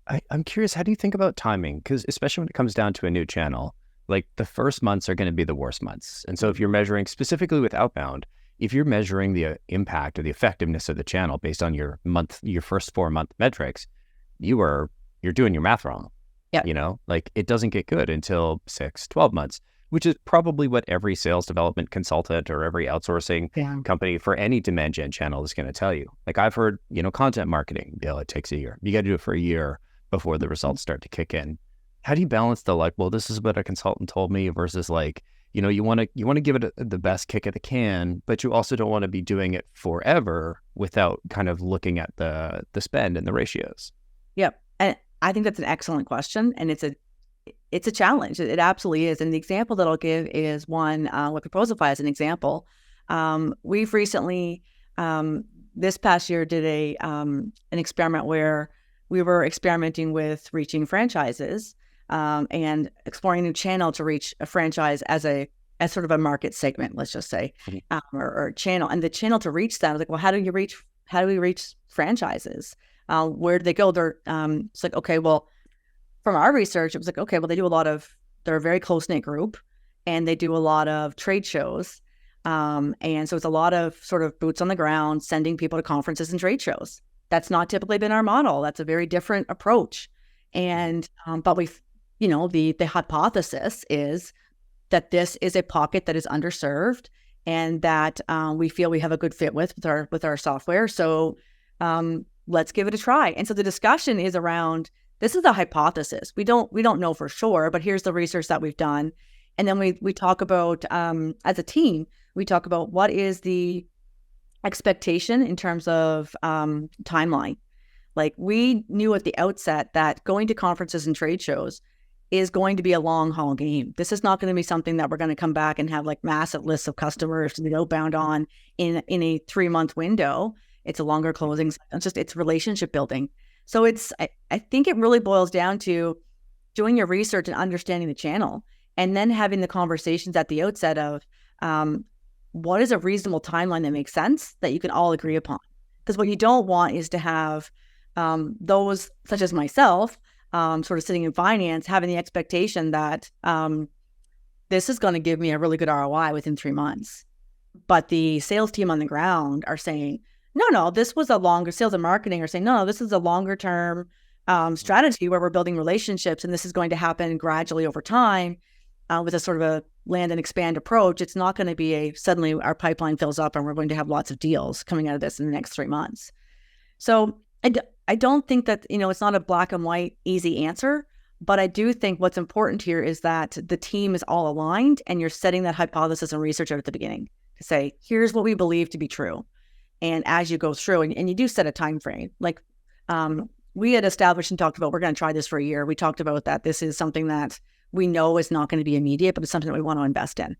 I'm curious, how do you think about timing? Because especially when it comes down to a new channel, like the first months are going to be the worst months. And so if you're measuring specifically with outbound, if you're measuring the impact or the effectiveness of the channel based on your first 4 month metrics, you're doing your math wrong. Yeah. Like it doesn't get good until 6, 12 months, which is probably what every sales development consultant or every outsourcing company for any demand gen channel is going to tell you. Like I've heard, content marketing, it takes a year. You got to do it for a year before the results start to kick in. How do you balance the like, well, this is what a consultant told me versus like, you want to give it the best kick of the can, but you also don't want to be doing it forever without kind of looking at the spend and the ratios. Yep. And I think that's an excellent question. And it's a challenge. It absolutely is. And the example that I'll give is one with Proposify as an example. We've recently, this past year, did an experiment where we were experimenting with reaching franchises and exploring a new channel to reach a franchise as sort of a market segment, let's just say, or channel. And the channel to reach that, I was like, well, how do we reach franchises? Where do they go? It's like, okay, well, from our research, it was like, okay, well, they're a very close-knit group and they do a lot of trade shows. And so it's a lot of sort of boots on the ground, sending people to conferences and trade shows. That's not typically been our model. That's a very different approach. And, but the hypothesis is that this is a pocket that is underserved and that we feel we have a good fit with our software. So let's give it a try. And so the discussion is around, this is a hypothesis. We don't know for sure, but here's the research that we've done. And then we talk about, as a team, we talk about what is the expectation in terms of timeline. Like we knew at the outset that going to conferences and trade shows is going to be a long haul game. This is not going to be something that we're going to come back and have like massive lists of customers to be outbound on in a 3-month window. It's a longer closing. It's relationship building. So I think it really boils down to doing your research and understanding the channel, and then having the conversations at the outset of what is a reasonable timeline that makes sense that you can all agree upon. Because what you don't want is to have those, such as myself, sort of sitting in finance, having the expectation that this is going to give me a really good ROI within 3 months. But the sales team on the ground are saying, no, this was a longer, sales and marketing are saying, no, this is a longer term strategy where we're building relationships, and this is going to happen gradually over time with a sort of a land and expand approach. It's not going to be suddenly our pipeline fills up and we're going to have lots of deals coming out of this in the next 3 months. So I don't think that, it's not a black and white easy answer, but I do think what's important here is that the team is all aligned and you're setting that hypothesis and research out at the beginning to say, here's what we believe to be true. And as you go through, and you do set a time frame, like we had established and talked about, we're going to try this for a year. We talked about that. This is something that we know is not going to be immediate, but it's something that we want to invest in.